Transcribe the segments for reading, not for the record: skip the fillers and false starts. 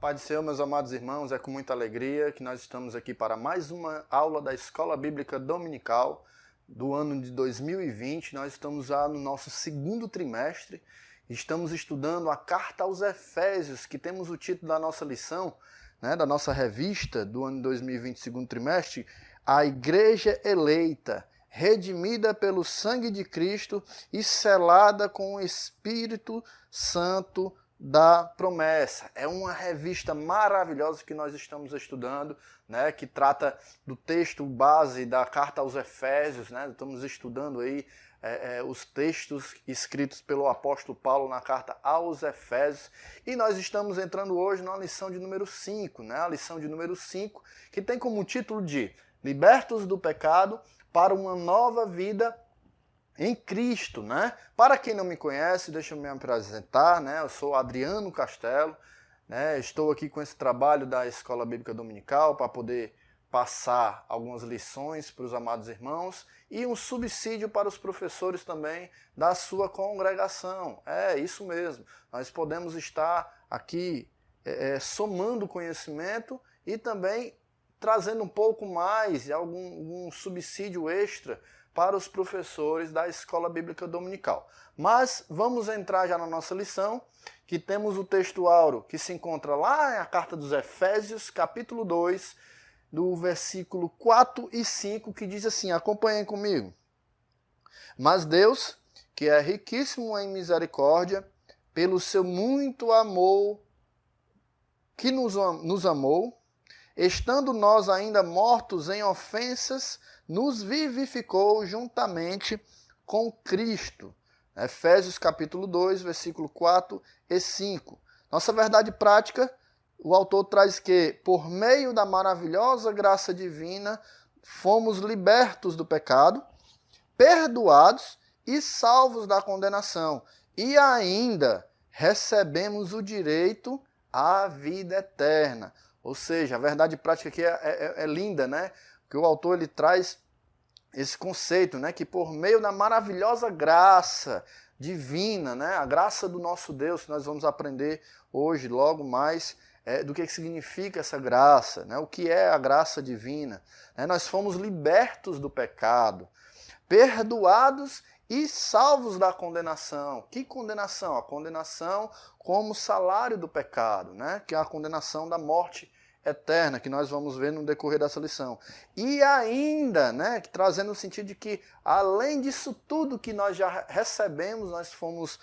Pai do Senhor, meus amados irmãos, é com muita alegria que nós estamos aqui para mais uma aula da Escola Bíblica Dominical do ano de 2020. Nós estamos já no nosso segundo trimestre. Estamos estudando a Carta aos Efésios, que temos o título da nossa lição, da nossa revista do ano de 2020, segundo trimestre, A Igreja Eleita, redimida pelo sangue de Cristo e selada com o Espírito Santo da promessa. É uma revista maravilhosa que nós estamos estudando, que trata do texto base da Carta aos Efésios. Estamos estudando aí os textos escritos pelo apóstolo Paulo na Carta aos Efésios, e nós estamos entrando hoje na lição de número 5, a lição de número 5, que tem como título de Libertos do Pecado para uma Nova Vida em Cristo. Para quem não me conhece, deixa eu me apresentar, eu sou Adriano Castelo, estou aqui com esse trabalho da Escola Bíblica Dominical para poder passar algumas lições para os amados irmãos e um subsídio para os professores também da sua congregação. É isso mesmo, nós podemos estar aqui somando conhecimento e também trazendo um pouco mais, algum subsídio extra para os professores da Escola Bíblica Dominical. Mas vamos entrar já na nossa lição, que temos o texto áureo que se encontra lá na Carta dos Efésios, capítulo 2, do versículo 4 e 5, que diz assim, acompanhem comigo. Mas Deus, que é riquíssimo em misericórdia, pelo seu muito amor que nos amou, estando nós ainda mortos em ofensas, nos vivificou juntamente com Cristo. Efésios capítulo 2, versículo 4 e 5. Nossa verdade prática, o autor traz que, por meio da maravilhosa graça divina, fomos libertos do pecado, perdoados e salvos da condenação. E ainda recebemos o direito à vida eterna. Ou seja, a verdade prática aqui é linda, que o autor ele traz esse conceito, que por meio da maravilhosa graça divina, a graça do nosso Deus, que nós vamos aprender hoje logo mais do que significa essa graça, o que é a graça divina. Nós fomos libertos do pecado, perdoados e salvos da condenação. Que condenação? A condenação como salário do pecado, que é a condenação da morte eterna, que nós vamos ver no decorrer dessa lição. E ainda, trazendo o sentido de que, além disso tudo que nós já recebemos, nós fomos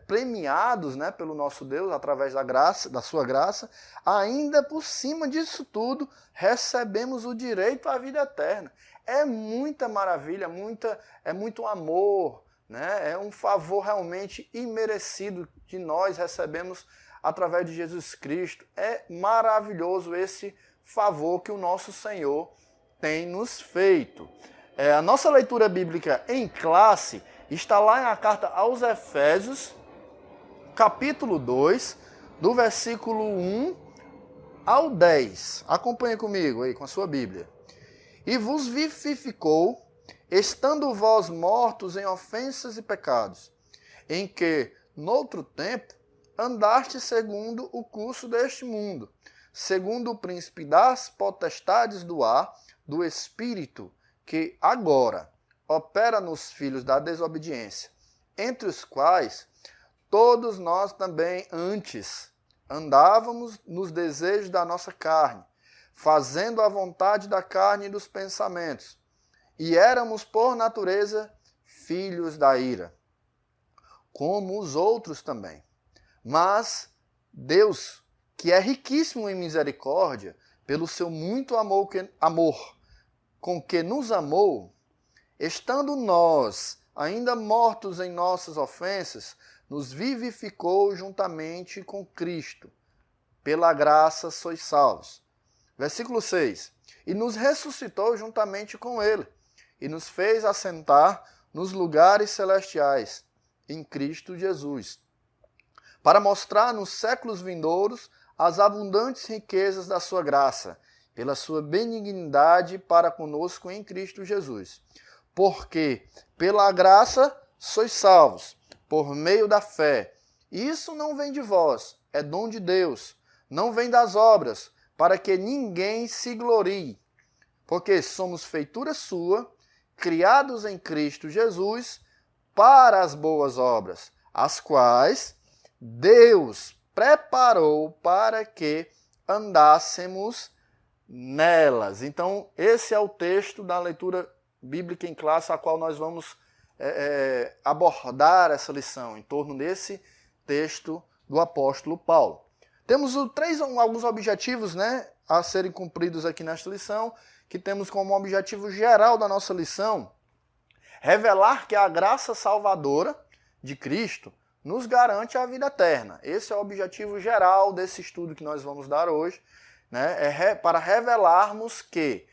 premiados pelo nosso Deus, através da graça, da sua graça, ainda por cima disso tudo, recebemos o direito à vida eterna. É muita maravilha, é muito amor, é um favor realmente imerecido que nós recebemos através de Jesus Cristo. É maravilhoso esse favor que o nosso Senhor tem nos feito. A nossa leitura bíblica em classe está lá na Carta aos Efésios, capítulo 2, do versículo 1 ao 10. Acompanhe comigo aí com a sua Bíblia. E vos vivificou, estando vós mortos em ofensas e pecados, em que, noutro tempo, andaste segundo o curso deste mundo, segundo o príncipe das potestades do ar, do Espírito, que agora opera nos filhos da desobediência, entre os quais todos nós também antes andávamos nos desejos da nossa carne, fazendo a vontade da carne e dos pensamentos, e éramos por natureza filhos da ira, como os outros também. Mas Deus, que é riquíssimo em misericórdia, pelo seu muito amor com que nos amou, estando nós ainda mortos em nossas ofensas, nos vivificou juntamente com Cristo. Pela graça sois salvos. Versículo 6. E nos ressuscitou juntamente com Ele, e nos fez assentar nos lugares celestiais, em Cristo Jesus, para mostrar nos séculos vindouros as abundantes riquezas da sua graça, pela sua benignidade para conosco em Cristo Jesus. Porque pela graça sois salvos, por meio da fé. E isso não vem de vós, é dom de Deus, não vem das obras, para que ninguém se glorie. Porque somos feitura sua, criados em Cristo Jesus, para as boas obras, as quais Deus preparou para que andássemos nelas. Então, esse é o texto da leitura bíblica em classe, a qual nós vamos abordar essa lição, em torno desse texto do apóstolo Paulo. Temos alguns objetivos, né, a serem cumpridos aqui nesta lição, que temos como objetivo geral da nossa lição revelar que a graça salvadora de Cristo nos garante a vida eterna. Esse é o objetivo geral desse estudo que nós vamos dar hoje, né, para revelarmos que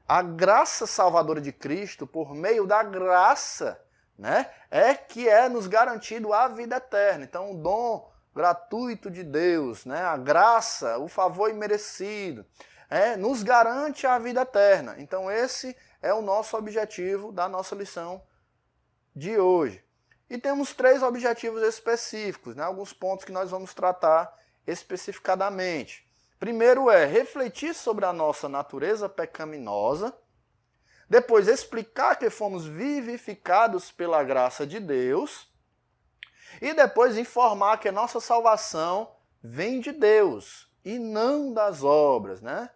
a graça salvadora de Cristo, por meio da graça, né, que é nos garantido a vida eterna. Então, o dom gratuito de Deus, né, a graça, o favor imerecido, nos garante a vida eterna. Então, esse é o nosso objetivo da nossa lição de hoje. E temos 3 objetivos específicos, né, alguns pontos que nós vamos tratar especificadamente. Primeiro é refletir sobre a nossa natureza pecaminosa, depois explicar que fomos vivificados pela graça de Deus, e depois informar que a nossa salvação vem de Deus e não das obras, né?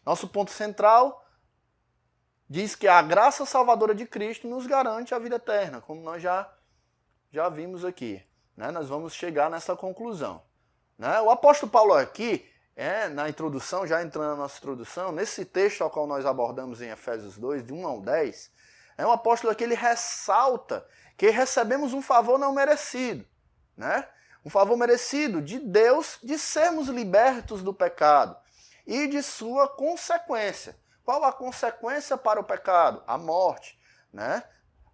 Nosso ponto central diz que a graça salvadora de Cristo nos garante a vida eterna, como nós já vimos aqui, né? Nós vamos chegar nessa conclusão, né? O apóstolo Paulo aqui, na introdução, já entrando na nossa introdução, nesse texto ao qual nós abordamos em Efésios 2, de 1 ao 10, o apóstolo aqui ele ressalta que recebemos um favor não merecido, né? Um favor merecido de Deus de sermos libertos do pecado e de sua consequência. Qual a consequência para o pecado? A morte, né?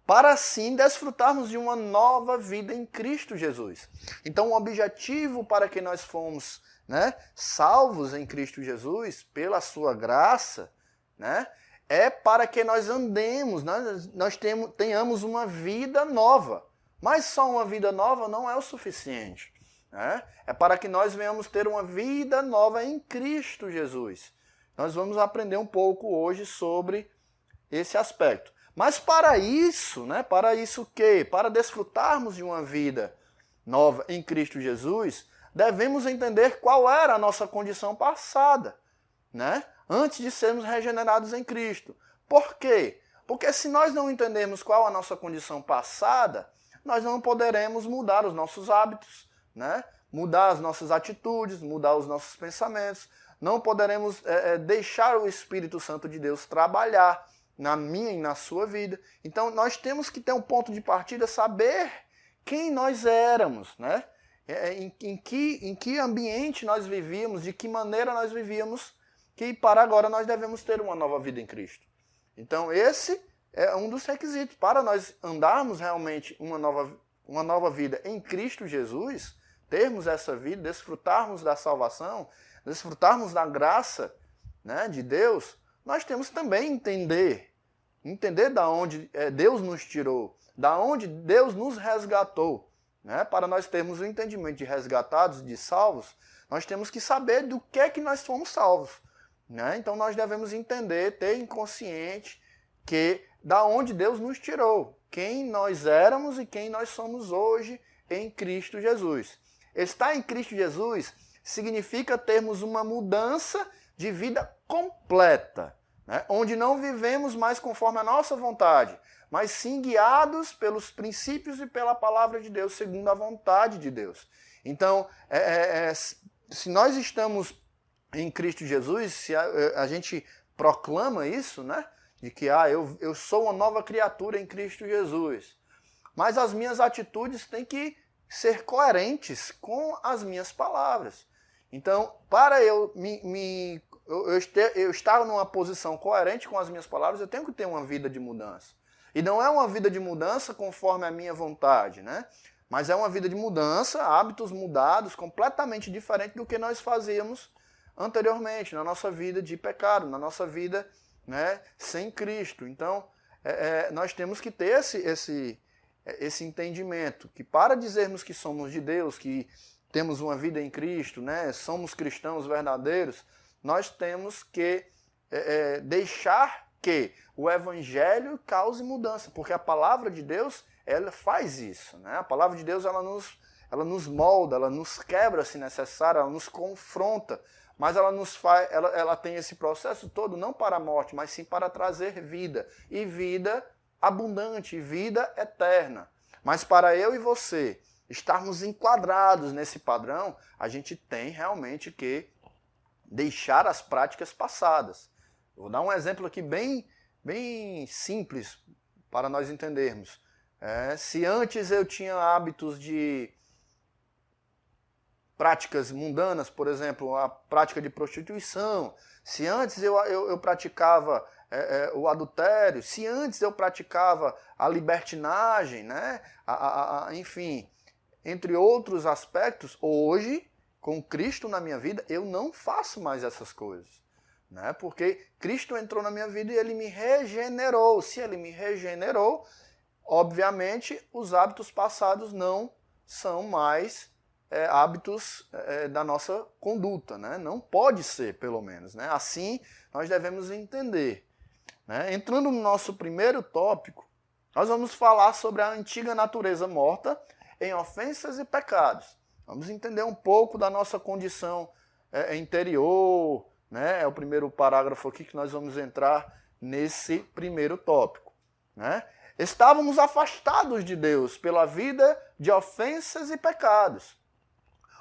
Para assim desfrutarmos de uma nova vida em Cristo Jesus. Então, o objetivo para que nós fomos, né, salvos em Cristo Jesus, pela sua graça, né, é para que nós andemos, nós tenhamos uma vida nova. Mas só uma vida nova não é o suficiente, né? É para que nós venhamos ter uma vida nova em Cristo Jesus. Nós vamos aprender um pouco hoje sobre esse aspecto. Mas para isso, né, para isso o quê? Para desfrutarmos de uma vida nova em Cristo Jesus, devemos entender qual era a nossa condição passada, né? Antes de sermos regenerados em Cristo. Por quê? Porque se nós não entendermos qual a nossa condição passada, nós não poderemos mudar os nossos hábitos, né? Mudar as nossas atitudes, mudar os nossos pensamentos. Não poderemos deixar o Espírito Santo de Deus trabalhar na minha e na sua vida. Então nós temos que ter um ponto de partida, saber quem nós éramos, né? Em que ambiente nós vivíamos, de que maneira nós vivíamos, que para agora nós devemos ter uma nova vida em Cristo. Então esse é um dos requisitos para nós andarmos realmente uma nova vida em Cristo Jesus, termos essa vida, desfrutarmos da salvação, desfrutarmos da graça, né, de Deus. Nós temos também entender da onde Deus nos tirou, da onde Deus nos resgatou, né? Para nós termos o entendimento de resgatados, de salvos, nós temos que saber do que é que nós fomos salvos, né? Então nós devemos entender, ter inconsciente que da onde Deus nos tirou, quem nós éramos e quem nós somos hoje em Cristo Jesus. Estar em Cristo Jesus significa termos uma mudança de vida completa, né? Onde não vivemos mais conforme a nossa vontade, mas sim guiados pelos princípios e pela palavra de Deus, segundo a vontade de Deus. Então, se nós estamos em Cristo Jesus, se a gente proclama isso, né? De que eu sou uma nova criatura em Cristo Jesus, mas as minhas atitudes têm que ser coerentes com as minhas palavras. Então, para eu estar numa posição coerente com as minhas palavras, eu tenho que ter uma vida de mudança. E não é uma vida de mudança conforme a minha vontade, né? Mas é uma vida de mudança, hábitos mudados, completamente diferente do que nós fazíamos anteriormente, na nossa vida de pecado, na nossa vida, né, sem Cristo. Então, nós temos que ter esse entendimento, que para dizermos que somos de Deus, que temos uma vida em Cristo, né? Somos cristãos verdadeiros, nós temos que deixar que o Evangelho cause mudança, porque a palavra de Deus, ela faz isso, né? A palavra de Deus, ela nos molda, ela nos quebra se necessário, ela nos confronta, mas ela tem esse processo todo não para a morte, mas sim para trazer vida, e vida abundante, vida eterna. Mas para eu e você estarmos enquadrados nesse padrão, a gente tem realmente que deixar as práticas passadas. Vou dar um exemplo aqui bem simples para nós entendermos. Se antes eu tinha hábitos de práticas mundanas, por exemplo, a prática de prostituição, se antes eu praticava o adultério, se antes eu praticava a libertinagem, né? Enfim, entre outros aspectos, hoje, com Cristo na minha vida, eu não faço mais essas coisas. Né? Porque Cristo entrou na minha vida e Ele me regenerou. Se Ele me regenerou, obviamente, os hábitos passados não são mais hábitos da nossa conduta. Né? Não pode ser, pelo menos. Né? Assim, nós devemos entender. Né? Entrando no nosso primeiro tópico, nós vamos falar sobre a antiga natureza morta em ofensas e pecados. Vamos entender um pouco da nossa condição interior, né? É o primeiro parágrafo aqui que nós vamos entrar nesse primeiro tópico. Né? Estávamos afastados de Deus pela vida de ofensas e pecados.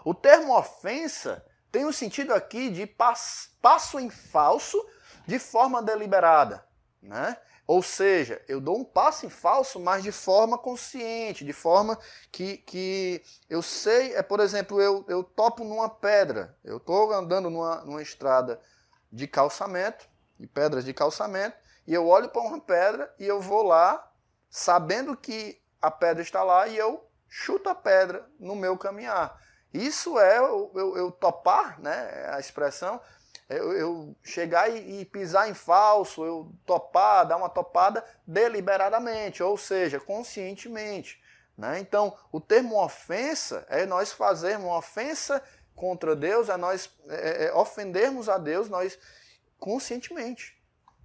O termo ofensa tem o sentido aqui de passo em falso de forma deliberada. Né? Ou seja, eu dou um passo em falso, mas de forma consciente, de forma que eu sei, por exemplo, eu topo numa pedra, eu estou andando numa estrada de calçamento, de pedras de calçamento, e eu olho para uma pedra e eu vou lá, sabendo que a pedra está lá, e eu chuto a pedra no meu caminhar. Isso é eu topar, né, a expressão, eu chegar e pisar em falso, eu topar, dar uma topada deliberadamente, ou seja, conscientemente. Né? Então, o termo ofensa é nós fazermos uma ofensa contra Deus, é nós ofendermos a Deus nós conscientemente.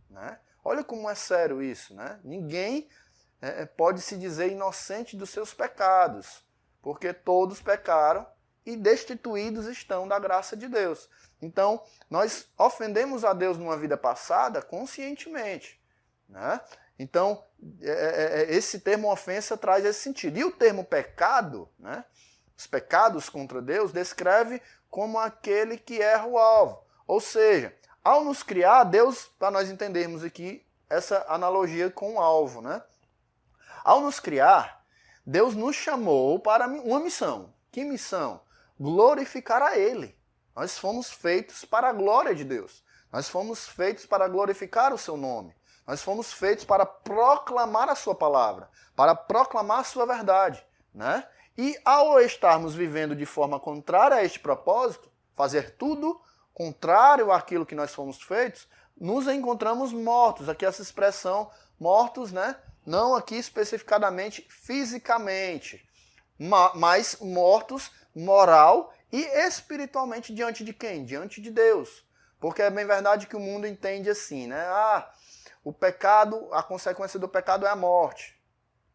Né? Olha como é sério isso. Né? Ninguém pode se dizer inocente dos seus pecados, porque todos pecaram e destituídos estão da graça de Deus. Então, nós ofendemos a Deus numa vida passada conscientemente. Né? Então, esse termo ofensa traz esse sentido. E o termo pecado, né? Os pecados contra Deus, descreve como aquele que erra o alvo. Ou seja, ao nos criar, Deus, para nós entendermos aqui essa analogia com o alvo. Né? Ao nos criar, Deus nos chamou para uma missão. Que missão? Glorificar a Ele. Nós fomos feitos para a glória de Deus. Nós fomos feitos para glorificar o seu nome. Nós fomos feitos para proclamar a sua palavra, para proclamar a sua verdade. Né? E ao estarmos vivendo de forma contrária a este propósito, fazer tudo contrário àquilo que nós fomos feitos, nos encontramos mortos. Aqui essa expressão mortos, né? Não aqui especificadamente fisicamente, mas mortos moral e espiritualmente diante de quem? Diante de Deus. Porque é bem verdade que o mundo entende assim, né? O pecado, a consequência do pecado é a morte.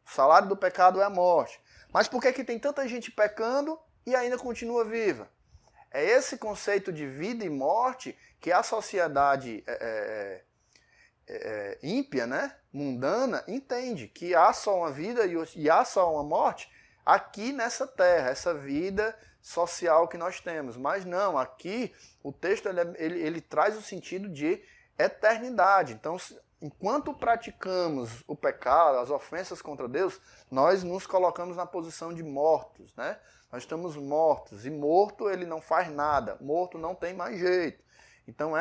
O salário do pecado é a morte. Mas por que tem tanta gente pecando e ainda continua viva? É esse conceito de vida e morte que a sociedade ímpia, né? Mundana, entende. Que há só uma vida e há só uma morte aqui nessa terra, essa vida social que nós temos. Mas não, aqui o texto ele traz o sentido de eternidade. Então, enquanto praticamos o pecado, as ofensas contra Deus, nós nos colocamos na posição de mortos, né? Nós estamos mortos, e morto ele não faz nada, morto não tem mais jeito. Então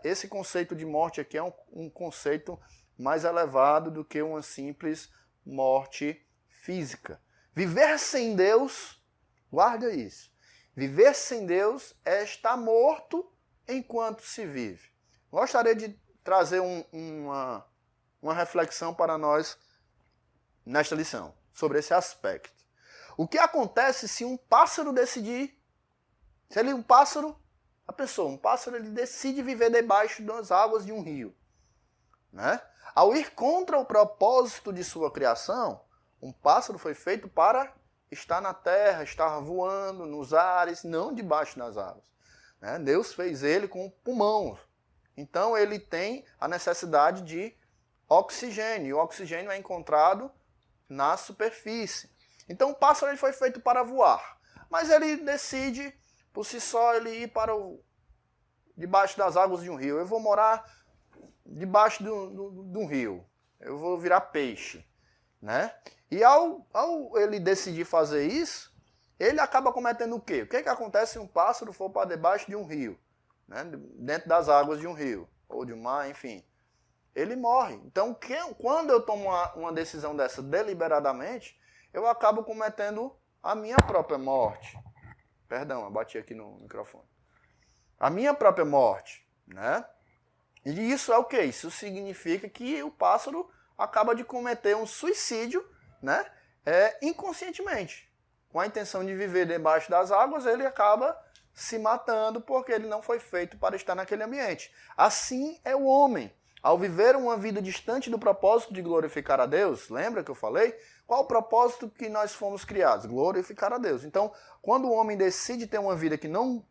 esse conceito de morte aqui é um conceito mais elevado do que uma simples morte física. Viver sem Deus, guarda isso, viver sem Deus é estar morto enquanto se vive. Gostaria de trazer uma reflexão para nós nesta lição, sobre esse aspecto. O que acontece se um pássaro decidir Se ele, um pássaro, a pessoa, um pássaro, ele decide viver debaixo das águas de um rio, né? Ao ir contra o propósito de sua criação, um pássaro foi feito para estar na terra, estar voando nos ares, não debaixo das águas, né? Deus fez ele com pulmões. Então ele tem a necessidade de oxigênio, e o oxigênio é encontrado na superfície. Então o pássaro ele foi feito para voar, mas ele decide por si só ele ir para debaixo das águas de um rio. Eu vou morar debaixo de um rio, eu vou virar peixe, né? E ao ele decidir fazer isso, ele acaba cometendo o quê? O que acontece se um pássaro for para debaixo de um rio, né? Dentro das águas de um rio, ou de um mar, enfim? Ele morre. Então, quando eu tomo uma decisão dessa deliberadamente, eu acabo cometendo a minha própria morte. Perdão, eu bati aqui no microfone. A minha própria morte, né? E isso é o quê? Isso significa que o pássaro acaba de cometer um suicídio, né? Inconscientemente. Com a intenção de viver debaixo das águas, ele acaba se matando porque ele não foi feito para estar naquele ambiente. Assim é o homem. Ao viver uma vida distante do propósito de glorificar a Deus, lembra que eu falei? Qual o propósito que nós fomos criados? Glorificar a Deus. Então, quando o homem decide ter uma vida que não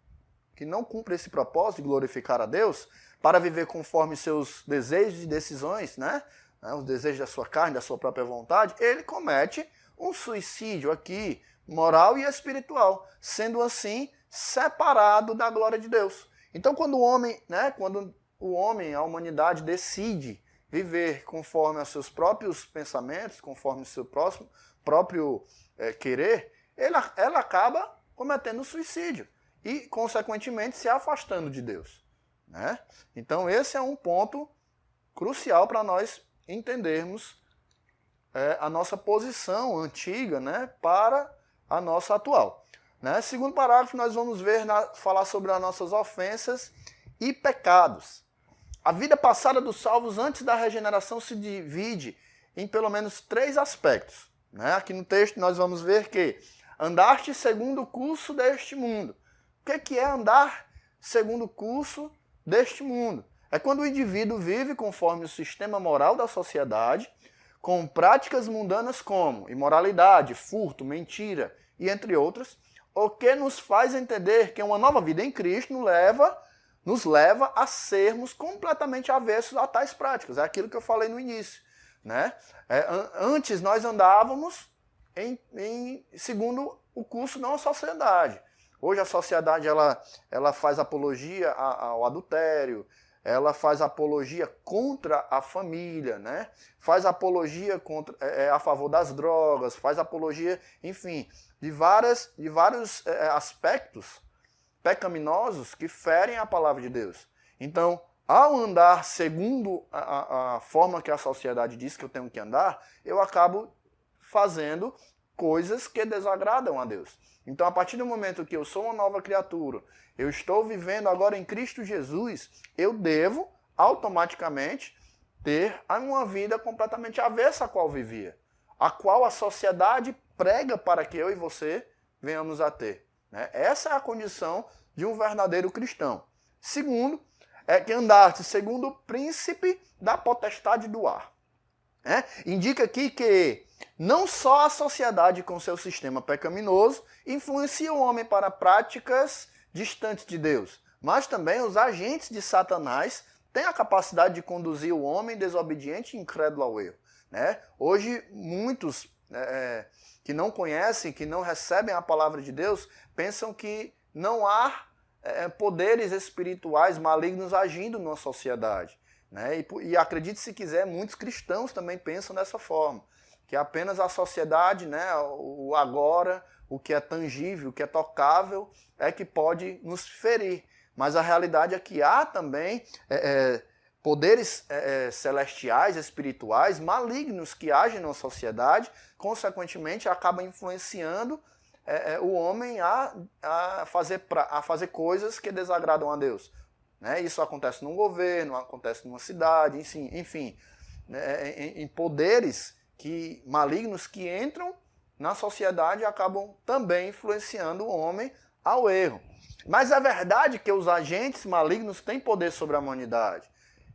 cumpre esse propósito de glorificar a Deus, para viver conforme seus desejos e decisões, né? Os desejos da sua carne, da sua própria vontade, ele comete um suicídio aqui, moral e espiritual, sendo assim separado da glória de Deus. Então, quando o homem, a humanidade decide viver conforme os seus próprios pensamentos, conforme o seu próprio querer, ela acaba cometendo suicídio e, consequentemente, se afastando de Deus, né? Então, esse é um ponto crucial para nós entendermos a nossa posição antiga, né, para a nossa atual. Né? Segundo parágrafo, nós vamos falar sobre as nossas ofensas e pecados. A vida passada dos salvos antes da regeneração se divide em pelo menos 3 aspectos. Né? Aqui no texto nós vamos ver que andaste segundo o curso deste mundo. O que é andar segundo o curso deste mundo? É quando o indivíduo vive conforme o sistema moral da sociedade, com práticas mundanas como imoralidade, furto, mentira e entre outras, o que nos faz entender que uma nova vida em Cristo nos leva a sermos completamente avessos a tais práticas. É aquilo que eu falei no início. Né? Antes nós andávamos segundo o curso da sociedade. Hoje a sociedade ela faz apologia ao adultério, ela faz apologia contra a família, né? Faz apologia a favor das drogas, faz apologia, enfim, de vários aspectos pecaminosos que ferem a palavra de Deus. Então, ao andar segundo a forma que a sociedade diz que eu tenho que andar, eu acabo fazendo coisas que desagradam a Deus. Então, a partir do momento que eu sou uma nova criatura, eu estou vivendo agora em Cristo Jesus, eu devo automaticamente ter uma vida completamente avessa a qual vivia, a qual a sociedade prega para que eu e você venhamos a ter. Né? Essa é a condição de um verdadeiro cristão. Segundo, é que andaste segundo o príncipe da potestade do ar. Indica aqui que não só a sociedade com seu sistema pecaminoso influencia o homem para práticas distantes de Deus, mas também os agentes de Satanás têm a capacidade de conduzir o homem desobediente e incrédulo ao erro. Né? Hoje, muitos que não conhecem, que não recebem a palavra de Deus, pensam que não há poderes espirituais malignos agindo na sociedade. Né? E acredite se quiser, muitos cristãos também pensam dessa forma, que apenas a sociedade, né, o agora, o que é tangível, o que é tocável, é que pode nos ferir. Mas a realidade é que há também poderes celestiais, espirituais, malignos que agem na sociedade, consequentemente acabam influenciando o homem a fazer coisas que desagradam a Deus. Né? Isso acontece num governo, acontece numa cidade, enfim, em poderes malignos que entram na sociedade e acabam também influenciando o homem ao erro. Mas é verdade que os agentes malignos têm poder sobre a humanidade.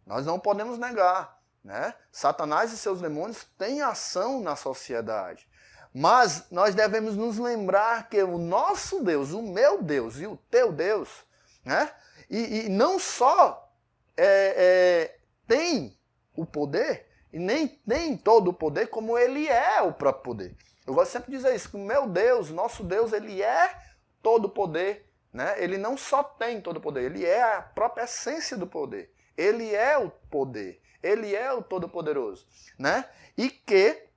Nós não podemos negar, né? Satanás e seus demônios têm ação na sociedade. Mas nós devemos nos lembrar que o nosso Deus, o meu Deus e o teu Deus, né? E não só tem o poder, e nem tem todo o poder, como ele é o próprio poder. Eu gosto sempre de dizer isso, que o meu Deus, nosso Deus, ele é todo o poder, né? Ele não só tem todo o poder, ele é a própria essência do poder. Ele é o poder, ele é o todo-poderoso, né? E que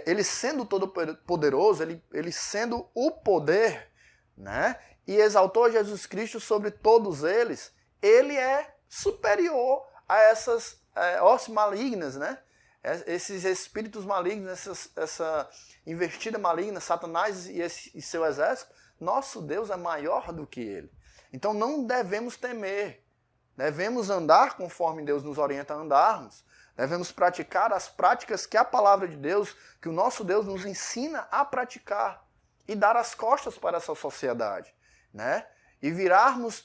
ele sendo todo-poderoso, ele sendo o poder, né? E exaltou Jesus Cristo sobre todos eles, ele é superior a essas hostes malignas, né? Esses espíritos malignos, essa investida maligna, Satanás e seu exército. Nosso Deus é maior do que ele. Então não devemos temer. Devemos andar conforme Deus nos orienta a andarmos. Devemos praticar as práticas que a palavra de Deus, que o nosso Deus nos ensina a praticar. E dar as costas para essa sociedade, né? E virarmos,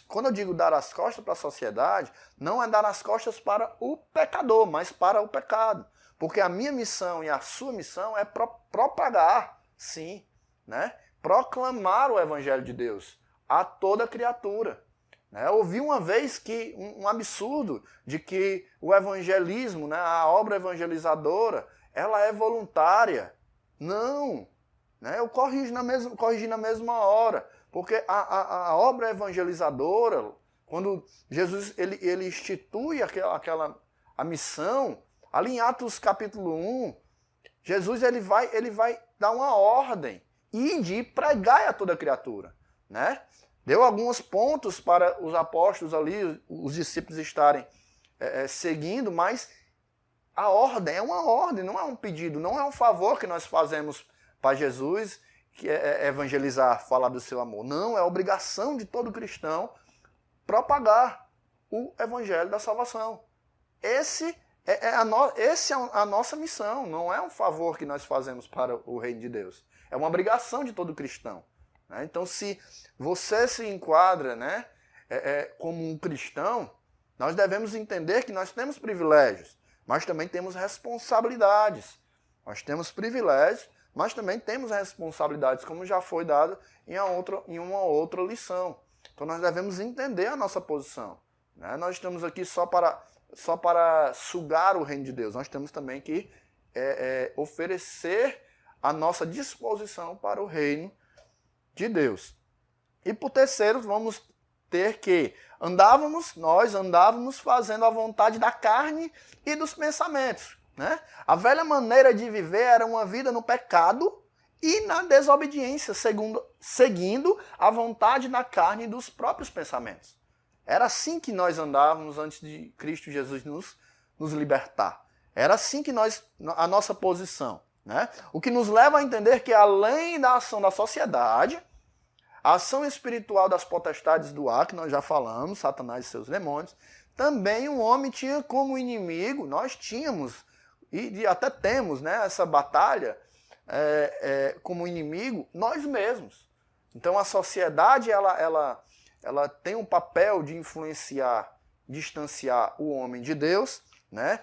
quando eu digo dar as costas para a sociedade, não é dar as costas para o pecador, mas para o pecado. Porque a minha missão e a sua missão é propagar, sim, né? Proclamar o Evangelho de Deus a toda criatura. Eu ouvi uma vez que um absurdo de que o evangelismo, né, a obra evangelizadora, ela é voluntária. Não, né? Eu corrigi na mesma hora. Porque a obra evangelizadora, quando Jesus ele institui a missão, ali em Atos capítulo 1, Jesus ele vai dar uma ordem e de pregar a toda criatura, né? Deu alguns pontos para os apóstolos ali, os discípulos estarem seguindo, mas a ordem é uma ordem, não é um pedido, não é um favor que nós fazemos para Jesus, que é evangelizar, falar do seu amor. Não, é obrigação de todo cristão propagar o evangelho da salvação. Essa é a nossa missão, não é um favor que nós fazemos para o reino de Deus. É uma obrigação de todo cristão. Né? Então, se você se enquadra, né, como um cristão, nós devemos entender que nós temos privilégios, mas também temos responsabilidades. Nós temos privilégios, mas também temos responsabilidades, como já foi dado em uma outra lição. Então nós devemos entender a nossa posição. Né? Nós estamos aqui só para sugar o reino de Deus. Nós temos também que oferecer a nossa disposição para o reino de Deus. E por terceiro, vamos ter que nós andávamos fazendo a vontade da carne e dos pensamentos. Né? A velha maneira de viver era uma vida no pecado e na desobediência, seguindo a vontade da carne e dos próprios pensamentos. Era assim que nós andávamos antes de Cristo Jesus nos libertar. Era assim que a nossa posição. Né? O que nos leva a entender que além da ação da sociedade, a ação espiritual das potestades do ar, que nós já falamos, Satanás e seus demônios, também o homem tinha como inimigo, nós tínhamos, e até temos, né, essa batalha como inimigo, nós mesmos. Então a sociedade ela tem um papel de influenciar, distanciar o homem de Deus, né?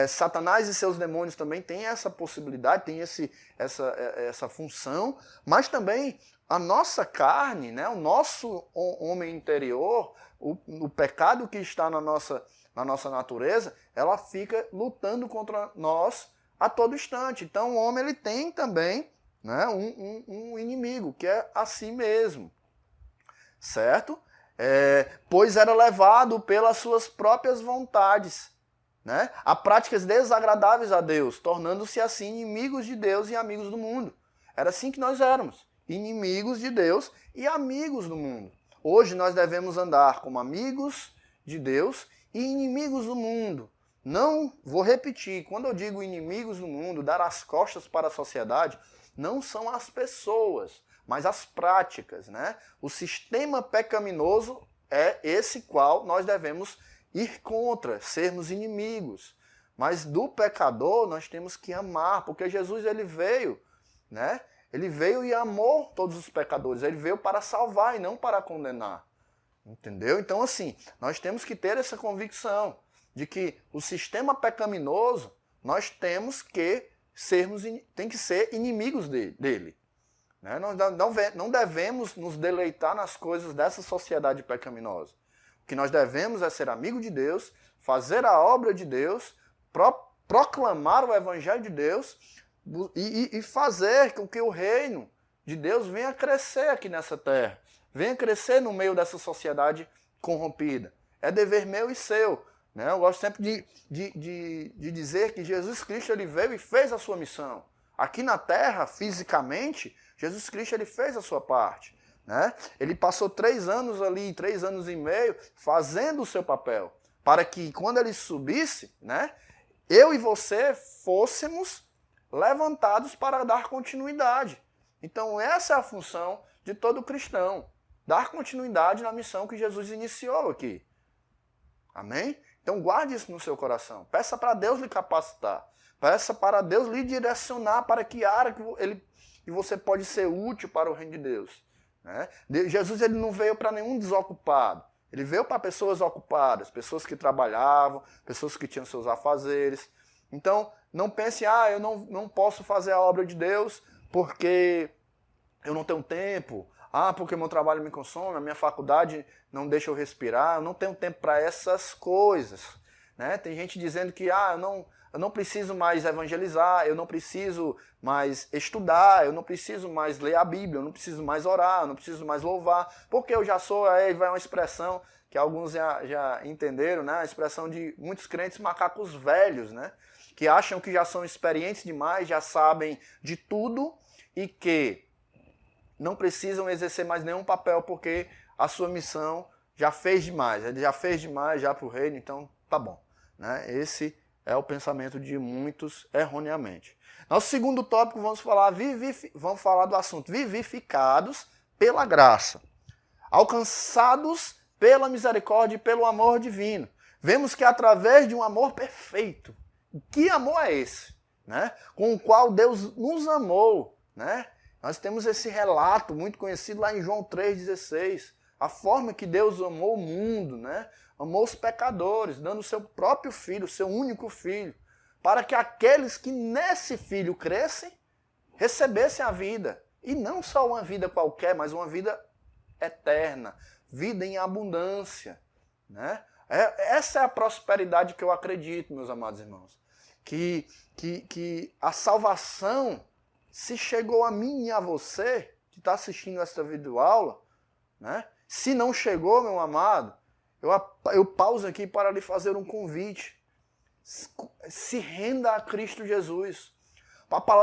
Satanás e seus demônios também têm essa possibilidade, têm essa função, mas também a nossa carne, né, o nosso homem interior, o pecado que está na nossa natureza, ela fica lutando contra nós a todo instante. Então o homem ele tem também, né, um inimigo, que é a si mesmo. Certo? Pois era levado pelas suas próprias vontades, né, a práticas desagradáveis a Deus, tornando-se assim inimigos de Deus e amigos do mundo. Era assim que nós éramos, inimigos de Deus e amigos do mundo. Hoje nós devemos andar como amigos de Deus e inimigos do mundo. Não, vou repetir, quando eu digo inimigos do mundo, dar as costas para a sociedade, não são as pessoas, mas as práticas, né? O sistema pecaminoso é esse qual nós devemos ir contra, sermos inimigos. Mas do pecador nós temos que amar, porque Jesus ele veio, né? Ele veio e amou todos os pecadores. Ele veio para salvar e não para condenar. Entendeu? Então, assim, nós temos que ter essa convicção de que o sistema pecaminoso, nós temos que tem que ser inimigos dele. Né? Nós não devemos nos deleitar nas coisas dessa sociedade pecaminosa. O que nós devemos é ser amigo de Deus, fazer a obra de Deus, proclamar o evangelho de Deus e fazer com que o reino de Deus venha crescer aqui nessa terra. Venha crescer no meio dessa sociedade corrompida. É dever meu e seu. Né? Eu gosto sempre de dizer que Jesus Cristo ele veio e fez a sua missão. Aqui na terra, fisicamente, Jesus Cristo ele fez a sua parte. Né? Ele passou 3 anos ali, 3 anos e meio, fazendo o seu papel. Para que quando ele subisse, né, eu e você fôssemos levantados para dar continuidade. Então essa é a função de todo cristão. Dar continuidade na missão que Jesus iniciou aqui. Amém? Então guarde isso no seu coração. Peça para Deus lhe capacitar. Peça para Deus lhe direcionar para que área que você pode ser útil para o reino de Deus. Né? Jesus ele não veio para nenhum desocupado. Ele veio para pessoas ocupadas, pessoas que trabalhavam, pessoas que tinham seus afazeres. Então não pense, eu não posso fazer a obra de Deus porque eu não tenho tempo. Porque meu trabalho me consome, a minha faculdade não deixa eu respirar, eu não tenho tempo para essas coisas. Né? Tem gente dizendo que eu não preciso mais evangelizar, eu não preciso mais estudar, eu não preciso mais ler a Bíblia, eu não preciso mais orar, eu não preciso mais louvar, porque eu já sou, aí vai uma expressão que alguns já entenderam, né? A expressão de muitos crentes macacos velhos, né? Que acham que já são experientes demais, já sabem de tudo e que não precisam exercer mais nenhum papel porque a sua missão já fez demais. Ele já fez demais já para o reino, então tá bom. Né? Esse é o pensamento de muitos erroneamente. Nosso segundo tópico, vamos falar do assunto vivificados pela graça. Alcançados pela misericórdia e pelo amor divino. Vemos que através de um amor perfeito. Que amor é esse? Né? Com o qual Deus nos amou, né? Nós temos esse relato muito conhecido lá em João 3,16. A forma que Deus amou o mundo, né? Amou os pecadores, dando o seu próprio filho, o seu único filho, para que aqueles que nesse filho crescem, recebessem a vida. E não só uma vida qualquer, mas uma vida eterna, vida em abundância. Né? Essa é a prosperidade que eu acredito, meus amados irmãos. Que a salvação, se chegou a mim e a você, que está assistindo esta videoaula, né? Se não chegou, meu amado, eu pauso aqui para lhe fazer um convite. Se renda a Cristo Jesus.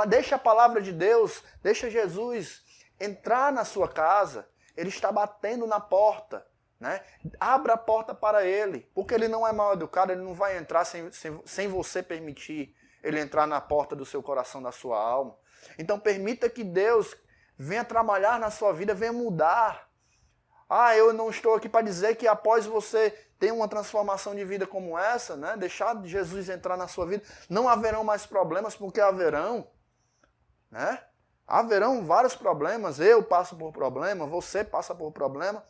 Deixa a palavra de Deus, deixa Jesus entrar na sua casa. Ele está batendo na porta. Né? Abra a porta para ele, porque ele não é mal educado, ele não vai entrar sem você permitir ele entrar na porta do seu coração, da sua alma. Então permita que Deus venha trabalhar na sua vida, venha mudar. Eu não estou aqui para dizer que após você ter uma transformação de vida como essa, né, deixar Jesus entrar na sua vida, não haverão mais problemas, porque haverão. Né? Haverão vários problemas, eu passo por problema, você passa por problema.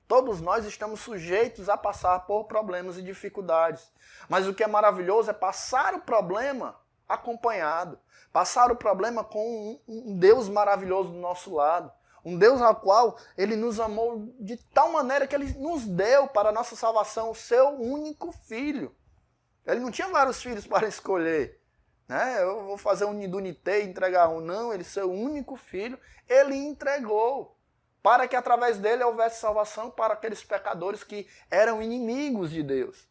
Todos nós estamos sujeitos a passar por problemas e dificuldades. Mas o que é maravilhoso é passar o problema acompanhado. Passar o problema com um Deus maravilhoso do nosso lado. Um Deus ao qual Ele nos amou de tal maneira que Ele nos deu para a nossa salvação o seu único filho. Ele não tinha vários filhos para escolher. Né? Eu vou fazer um nidunité e entregar um. Não, Ele, seu único filho, Ele entregou. Para que através dele houvesse salvação para aqueles pecadores que eram inimigos de Deus.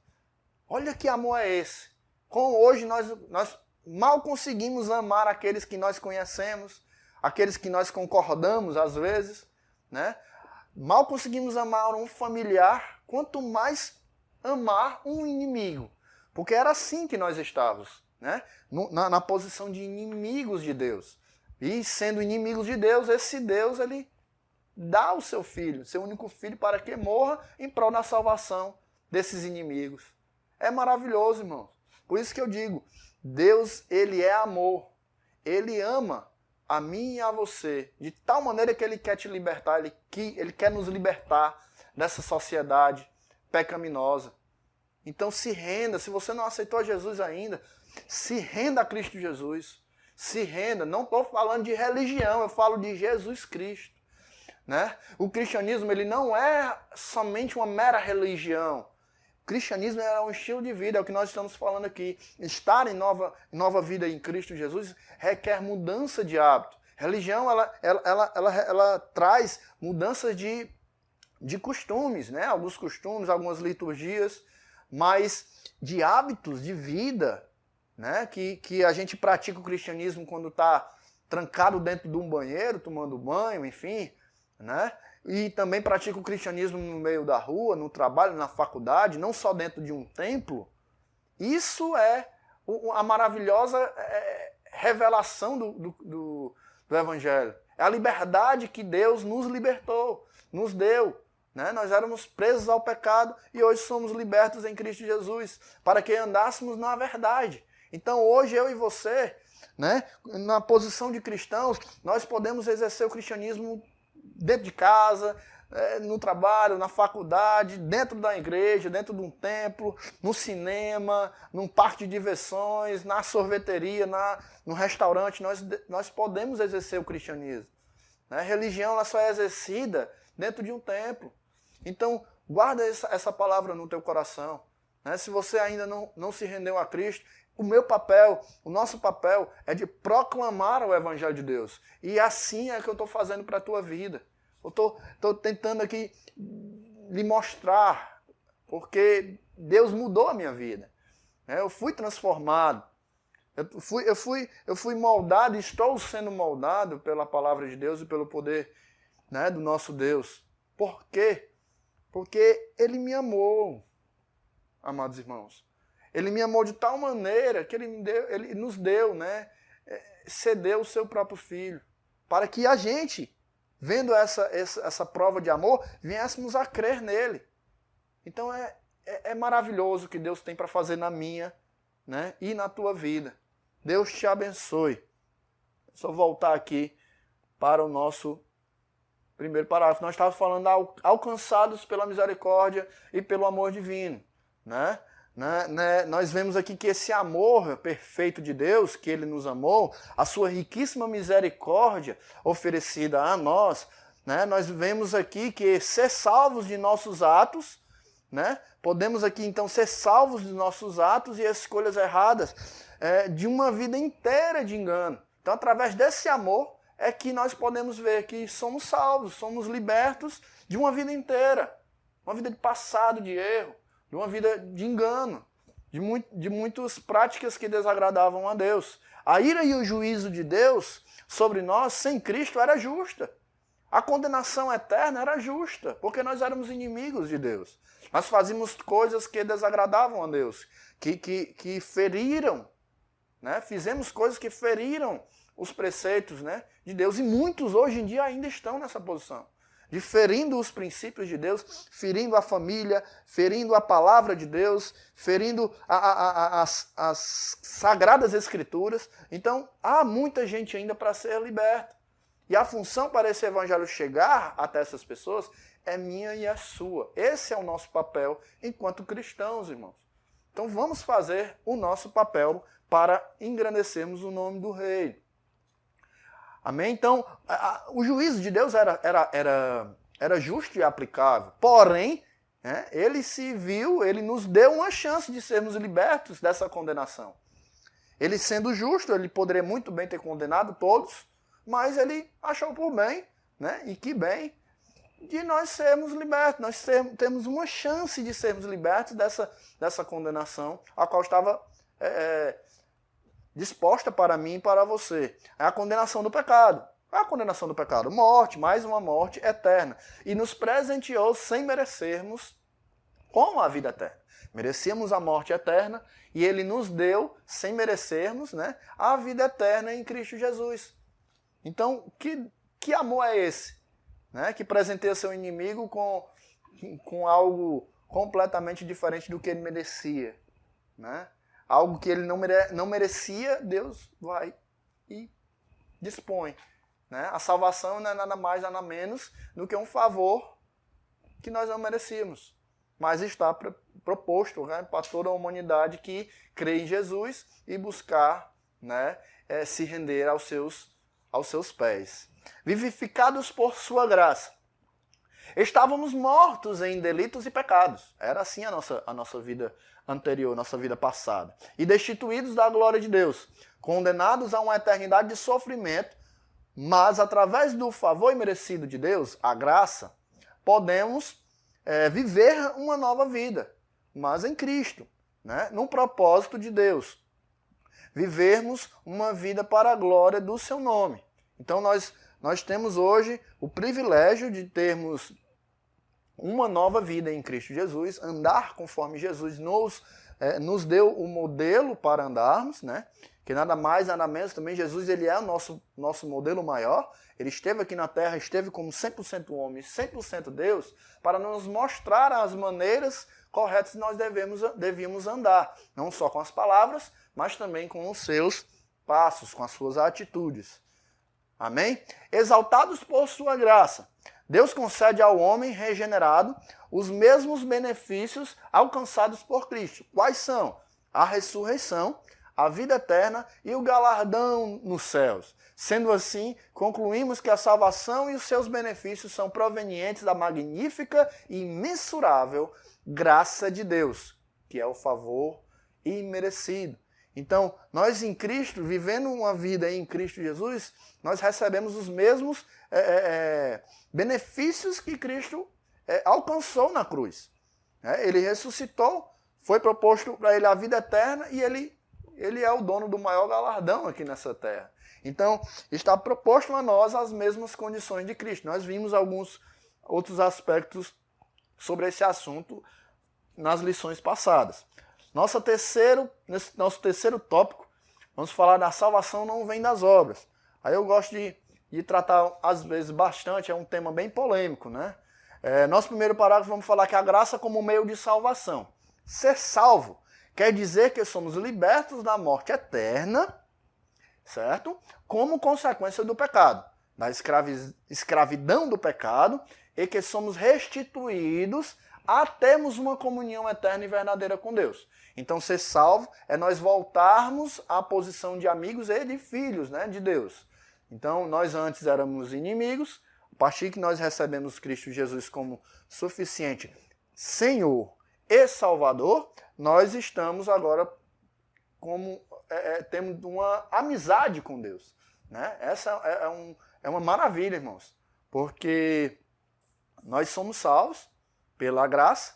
Olha que amor é esse. Como hoje nós mal conseguimos amar aqueles que nós conhecemos, aqueles que nós concordamos às vezes, né? Mal conseguimos amar um familiar, quanto mais amar um inimigo. Porque era assim que nós estávamos, né? Na posição de inimigos de Deus. E sendo inimigos de Deus, esse Deus, ele dá o seu filho, seu único filho, para que morra em prol da salvação desses inimigos. É maravilhoso, irmãos. Por isso que eu digo, Deus, Ele é amor. Ele ama a mim e a você, de tal maneira que Ele quer te libertar, Ele quer nos libertar dessa sociedade pecaminosa. Então se renda, se você não aceitou Jesus ainda, se renda a Cristo Jesus. Se renda, não estou falando de religião, eu falo de Jesus Cristo. Né? O cristianismo ele não é somente uma mera religião. O cristianismo é um estilo de vida, é o que nós estamos falando aqui. Estar em nova vida em Cristo Jesus requer mudança de hábito. Religião, ela traz mudanças de costumes, né? Alguns costumes, algumas liturgias, mas de hábitos de vida, né? Que a gente pratica o cristianismo quando está trancado dentro de um banheiro, tomando banho, enfim, né? E também pratica o cristianismo no meio da rua, no trabalho, na faculdade, não só dentro de um templo. Isso é a maravilhosa revelação do Evangelho. É a liberdade que Deus nos libertou, nos deu. Né? Nós éramos presos ao pecado e hoje somos libertos em Cristo Jesus, para que andássemos na verdade. Então hoje eu e você, né, na posição de cristãos, nós podemos exercer o cristianismo dentro de casa, no trabalho, na faculdade, dentro da igreja, dentro de um templo, no cinema, num parque de diversões, na sorveteria, no restaurante. Nós podemos exercer o cristianismo. Né? A religião ela só é exercida dentro de um templo. Então, guarda essa palavra no teu coração. Né? Se você ainda não se rendeu a Cristo, o meu papel, o nosso papel é de proclamar o Evangelho de Deus. E assim é que eu estou fazendo para a tua vida. Eu estou tentando aqui lhe mostrar, porque Deus mudou a minha vida. Eu fui transformado. Eu fui moldado e estou sendo moldado pela palavra de Deus e pelo poder, né, do nosso Deus. Por quê? Porque Ele me amou, amados irmãos. Ele me amou de tal maneira que Ele nos deu, né, cedeu o seu próprio Filho, para que a gente, vendo essa prova de amor, viéssemos a crer nele. Então é maravilhoso o que Deus tem para fazer na minha, né, e na tua vida. Deus te abençoe. Só voltar aqui para o nosso primeiro parágrafo. Nós estávamos falando alcançados pela misericórdia e pelo amor divino. Né? Nós vemos aqui que esse amor perfeito de Deus, que Ele nos amou, a sua riquíssima misericórdia oferecida a nós, né? Nós vemos aqui que ser salvos de nossos atos, né? Podemos aqui então ser salvos de nossos atos e escolhas erradas, de uma vida inteira de engano. Então, através desse amor é que nós podemos ver que somos salvos, somos libertos de uma vida inteira, uma vida de passado, de erro, de uma vida de engano, de muitas práticas que desagradavam a Deus. A ira e o juízo de Deus sobre nós, sem Cristo, era justa. A condenação eterna era justa, porque nós éramos inimigos de Deus. Nós fazíamos coisas que desagradavam a Deus, que feriram, né? Fizemos coisas que feriram os preceitos, né, de Deus. E muitos hoje em dia ainda estão nessa posição. De ferindo os princípios de Deus, ferindo a família, ferindo a palavra de Deus, ferindo as sagradas escrituras. Então, há muita gente ainda para ser liberta. E a função para esse evangelho chegar até essas pessoas é minha e a sua. Esse é o nosso papel enquanto cristãos, irmãos. Então, vamos fazer o nosso papel para engrandecermos o nome do Rei. Amém? Então, o juízo de Deus era justo e aplicável. Porém, né, ele nos deu uma chance de sermos libertos dessa condenação. Ele sendo justo, ele poderia muito bem ter condenado todos, mas ele achou por bem, né, e que bem, de nós sermos libertos. Nós temos uma chance de sermos libertos dessa condenação, a qual estava disposta para mim e para você. É a condenação do pecado. A condenação do pecado, morte, mais uma morte eterna. E nos presenteou sem merecermos com a vida eterna. Merecíamos a morte eterna e Ele nos deu, sem merecermos, né, a vida eterna em Cristo Jesus. Então, que amor é esse? Né, que presenteia seu inimigo com algo completamente diferente do que ele merecia. Né? Algo que ele não merecia, Deus vai e dispõe. Né? A salvação não é nada mais, nada menos do que um favor que nós não merecíamos. Mas está proposto, né, para toda a humanidade que crê em Jesus e buscar, né, se render aos seus pés. Vivificados por sua graça. Estávamos mortos em delitos e pecados. Era assim a nossa vida anterior, nossa vida passada. E destituídos da glória de Deus. Condenados a uma eternidade de sofrimento. Mas através do favor imerecido de Deus, a graça, podemos viver uma nova vida. Mas em Cristo. Né? No propósito de Deus. Vivermos uma vida para a glória do seu nome. Então nós temos hoje o privilégio de termos uma nova vida em Cristo Jesus, andar conforme Jesus nos deu o modelo para andarmos, né? Que nada mais, nada menos, também Jesus ele é o nosso modelo maior. Ele esteve aqui na terra, esteve como 100% homem, 100% Deus, para nos mostrar as maneiras corretas que nós devíamos andar, não só com as palavras, mas também com os seus passos, com as suas atitudes. Amém? Exaltados por sua graça, Deus concede ao homem regenerado os mesmos benefícios alcançados por Cristo. Quais são? A ressurreição, a vida eterna e o galardão nos céus. Sendo assim, concluímos que a salvação e os seus benefícios são provenientes da magnífica e imensurável graça de Deus, que é o favor imerecido. Então, nós em Cristo, vivendo uma vida em Cristo Jesus, nós recebemos os mesmos benefícios que Cristo alcançou na cruz. Ele ressuscitou, foi proposto para ele a vida eterna e ele é o dono do maior galardão aqui nessa terra. Então, está proposto a nós as mesmas condições de Cristo. Nós vimos alguns outros aspectos sobre esse assunto nas lições passadas. Nosso terceiro tópico, vamos falar da salvação não vem das obras. Aí eu gosto de tratar, às vezes, bastante, é um tema bem polêmico, né? Nosso primeiro parágrafo, vamos falar que a graça como meio de salvação. Ser salvo quer dizer que somos libertos da morte eterna, certo? Como consequência do pecado, da escravidão do pecado, e que somos restituídos a termos uma comunhão eterna e verdadeira com Deus. Então, ser salvo é nós voltarmos à posição de amigos e de filhos, né, de Deus. Então, nós antes éramos inimigos, a partir que nós recebemos Cristo Jesus como suficiente Senhor e Salvador, nós estamos agora temos uma amizade com Deus. Né? Essa é uma maravilha, irmãos, porque nós somos salvos pela graça,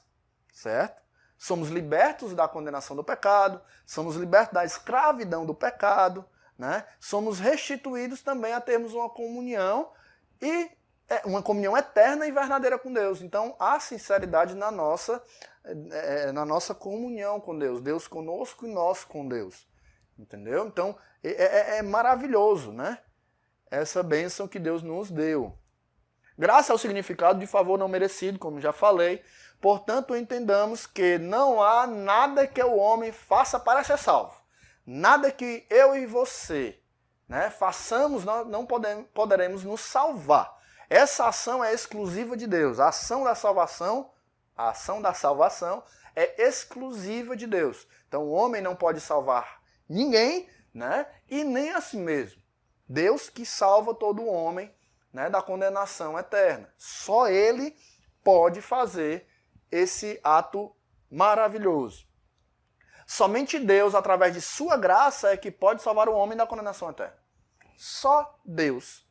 certo? Somos libertos da condenação do pecado, somos libertos da escravidão do pecado, né? Somos restituídos também a termos uma comunhão eterna e verdadeira com Deus. Então, há sinceridade na nossa comunhão com Deus. Deus conosco e nós com Deus. Entendeu? Então, é maravilhoso, né? Essa bênção que Deus nos deu. Graça é o significado de favor não merecido, como já falei. Portanto, entendamos que não há nada que o homem faça para ser salvo. Nada que eu e você, né, façamos, nós não poderemos nos salvar. Essa ação é exclusiva de Deus. A ação da salvação é exclusiva de Deus. Então o homem não pode salvar ninguém, né, e nem a si mesmo. Deus que salva todo homem, né, da condenação eterna. Só Ele pode fazer esse ato maravilhoso. Somente Deus, através de sua graça, é que pode salvar o homem da condenação eterna. Só Deus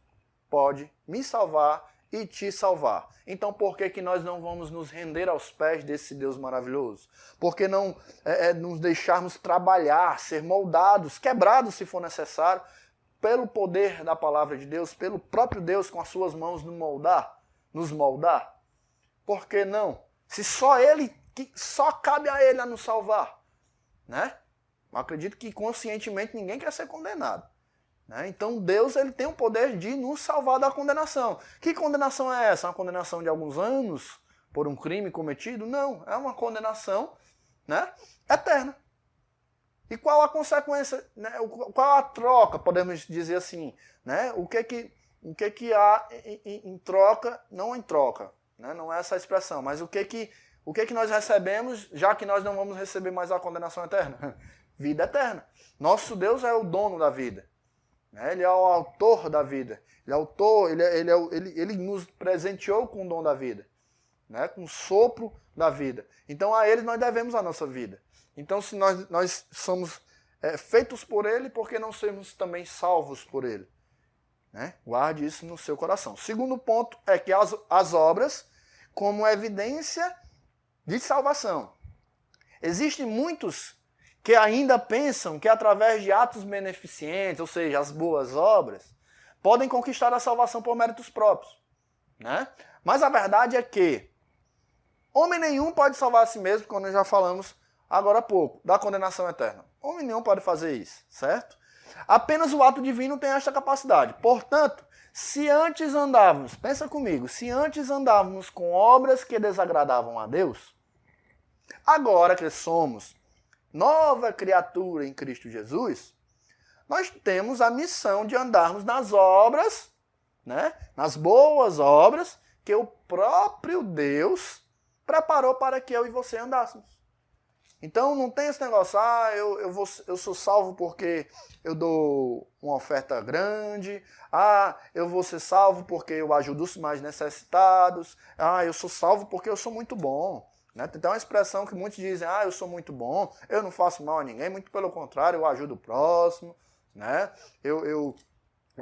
pode me salvar e te salvar. Então por que nós não vamos nos render aos pés desse Deus maravilhoso? Por que não nos deixarmos trabalhar, ser moldados, quebrados se for necessário, pelo poder da palavra de Deus, pelo próprio Deus com as suas mãos nos moldar? Por que não? Se só cabe a Ele a nos salvar, né? Eu acredito que conscientemente ninguém quer ser condenado. Né? Então Deus ele tem o poder de nos salvar da condenação. Que condenação é essa? Uma condenação de alguns anos por um crime cometido? Não, é uma condenação, né, eterna. E qual a consequência, né? Qual a troca, podemos dizer assim, né? O que há em troca, não em troca, né? Não é essa a expressão, mas o que nós recebemos, já que nós não vamos receber mais a condenação eterna? Vida eterna. Nosso Deus é o dono da vida, né? Ele é o autor da vida. Ele é autor, ele nos presenteou com o dom da vida, né? Com o sopro da vida. Então a ele nós devemos a nossa vida. Então se nós somos feitos por ele, por que não sermos também salvos por ele? Né? Guarde isso no seu coração. Segundo ponto é que as obras, como evidência de salvação. Existem muitos que ainda pensam que através de atos beneficentes, ou seja, as boas obras, podem conquistar a salvação por méritos próprios, né? Mas a verdade é que homem nenhum pode salvar a si mesmo, como já falamos agora há pouco, da condenação eterna. Homem nenhum pode fazer isso, certo? Apenas o ato divino tem esta capacidade. Portanto, se antes andávamos, pensa comigo, se antes andávamos com obras que desagradavam a Deus, agora que somos nova criatura em Cristo Jesus, nós temos a missão de andarmos nas obras, né? Nas boas obras que o próprio Deus preparou para que eu e você andássemos. Então não tem esse negócio, eu sou salvo porque eu dou uma oferta grande, eu vou ser salvo porque eu ajudo os mais necessitados, eu sou salvo porque eu sou muito bom. Né? Tem uma expressão que muitos dizem, eu sou muito bom, eu não faço mal a ninguém, muito pelo contrário, eu ajudo o próximo, né? Eu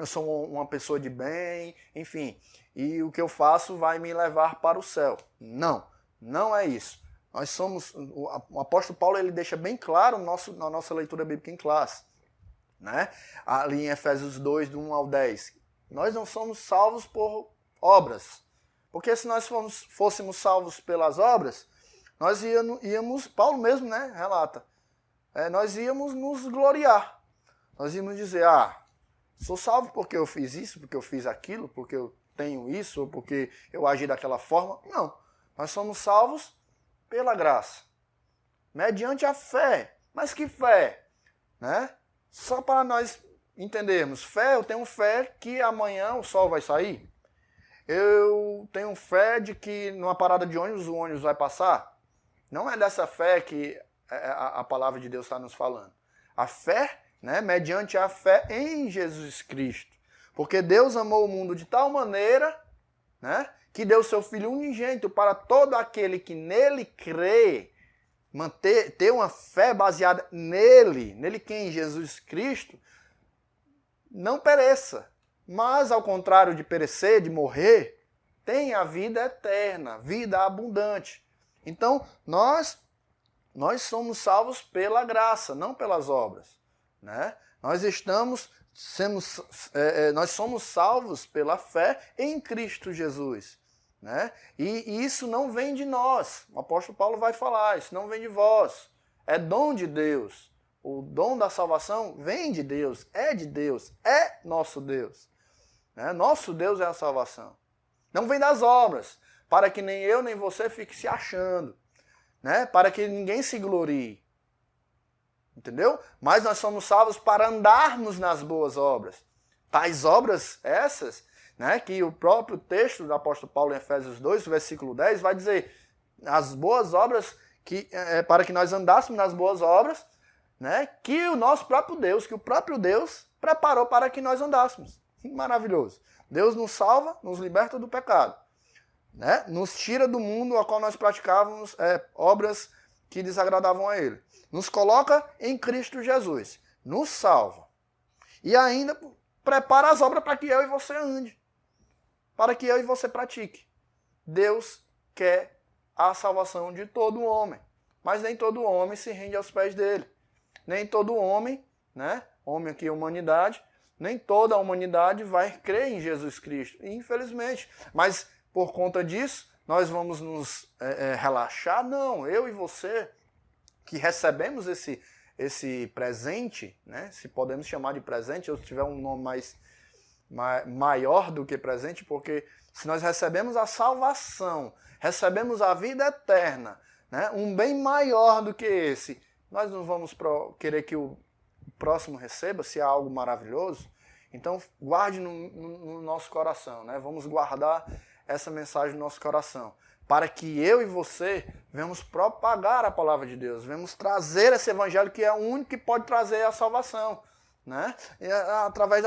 sou uma pessoa de bem, enfim, e o que eu faço vai me levar para o céu. Não é isso. Nós somos, o apóstolo Paulo ele deixa bem claro na nossa leitura bíblica em classe, né? Ali em Efésios 2, do 1 ao 10. Nós não somos salvos por obras, porque se nós fôssemos salvos pelas obras, nós íamos, Paulo mesmo, né, relata, nós íamos nos gloriar. Nós íamos dizer, sou salvo porque eu fiz isso, porque eu fiz aquilo, porque eu tenho isso, ou porque eu agi daquela forma. Não, nós somos salvos pela graça, mediante a fé. Mas que fé? Né? Só para nós entendermos, fé, eu tenho fé que amanhã o sol vai sair. Eu tenho fé de que numa parada de ônibus o ônibus vai passar. Não é dessa fé que a palavra de Deus está nos falando. A fé, né, mediante a fé em Jesus Cristo. Porque Deus amou o mundo de tal maneira, né, que deu seu Filho unigênito para todo aquele que nele crê, ter uma fé baseada nele quem? Jesus Cristo, não pereça. Mas, ao contrário de perecer, de morrer, tem a vida eterna, vida abundante. Então, nós somos salvos pela graça, não pelas obras. Né? Nós somos salvos pela fé em Cristo Jesus. Né? E isso não vem de nós. O apóstolo Paulo vai falar, isso não vem de vós. É dom de Deus. O dom da salvação vem de Deus, é nosso Deus. Né? Nosso Deus é a salvação. Não vem das obras, para que nem eu nem você fique se achando, né? Para que ninguém se glorie. Entendeu? Mas nós somos salvos para andarmos nas boas obras. Tais obras essas, né, que o próprio texto do apóstolo Paulo em Efésios 2, versículo 10, vai dizer, as boas obras, para que nós andássemos nas boas obras, né, que o nosso próprio Deus, que o próprio Deus preparou para que nós andássemos. Maravilhoso. Deus nos salva, nos liberta do pecado. Né? Nos tira do mundo ao qual nós praticávamos obras que desagradavam a Ele. Nos coloca em Cristo Jesus. Nos salva. E ainda prepara as obras para que eu e você ande. Para que eu e você pratique. Deus quer a salvação de todo homem. Mas nem todo homem se rende aos pés dele. Nem todo homem, né? Homem aqui é humanidade, nem toda a humanidade vai crer em Jesus Cristo. Infelizmente. Mas por conta disso, nós vamos nos relaxar? Não, eu e você, que recebemos esse presente, né? Se podemos chamar de presente, ou se tiver um nome maior do que presente, porque se nós recebemos a salvação, recebemos a vida eterna, né? Um bem maior do que esse, nós não vamos querer que o próximo receba, se há algo maravilhoso. Então, guarde no nosso coração, né? Vamos guardar essa mensagem no nosso coração, para que eu e você venhamos propagar a palavra de Deus, venhamos trazer esse evangelho que é o único que pode trazer a salvação, né? E através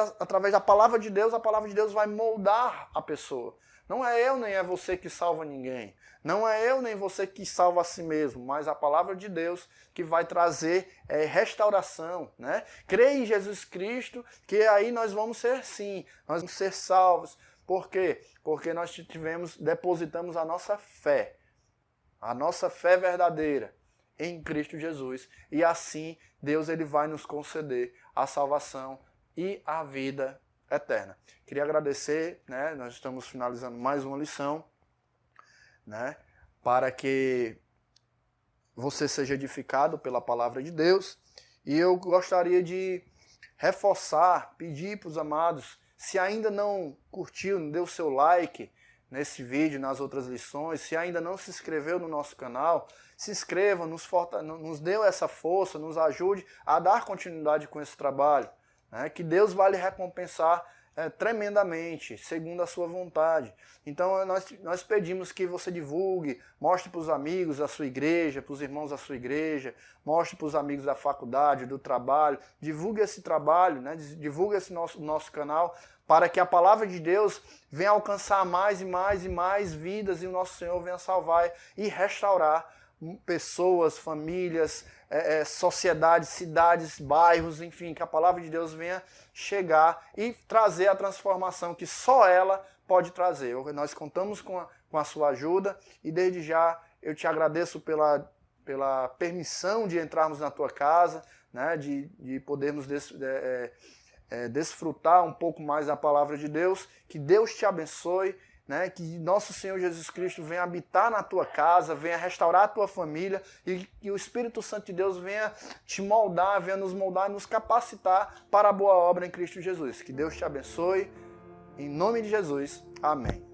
da palavra de Deus, a palavra de Deus vai moldar a pessoa. Não é eu nem é você que salva ninguém. Não é eu nem você que salva a si mesmo, mas a palavra de Deus que vai trazer restauração, né? Creia em Jesus Cristo, que aí nós vamos ser sim, nós vamos ser salvos. Por quê? Porque nós depositamos a nossa fé verdadeira em Cristo Jesus. E assim Deus ele vai nos conceder a salvação e a vida eterna. Queria agradecer, né? Nós estamos finalizando mais uma lição, né? Para que você seja edificado pela palavra de Deus. E eu gostaria de reforçar, pedir para os amados, se ainda não curtiu, não deu seu like nesse vídeo, nas outras lições, se ainda não se inscreveu no nosso canal, se inscreva, nos dê essa força, nos ajude a dar continuidade com esse trabalho, né? Que Deus vai lhe recompensar tremendamente, segundo a sua vontade. Então nós pedimos que você divulgue, mostre para os amigos da sua igreja, para os irmãos da sua igreja, mostre para os amigos da faculdade, do trabalho, divulgue esse trabalho, né? Divulgue esse nosso canal, para que a palavra de Deus venha alcançar mais e mais e mais vidas e o nosso Senhor venha salvar e restaurar pessoas, famílias, sociedades, cidades, bairros, enfim, que a palavra de Deus venha chegar e trazer a transformação que só ela pode trazer. Nós contamos com a sua ajuda e desde já eu te agradeço pela permissão de entrarmos na tua casa, né, de podermos desfrutar um pouco mais da palavra de Deus. Que Deus te abençoe, né? Que nosso Senhor Jesus Cristo venha habitar na tua casa, venha restaurar a tua família e que o Espírito Santo de Deus venha te moldar, venha nos moldar e nos capacitar para a boa obra em Cristo Jesus. Que Deus te abençoe. Em nome de Jesus. Amém.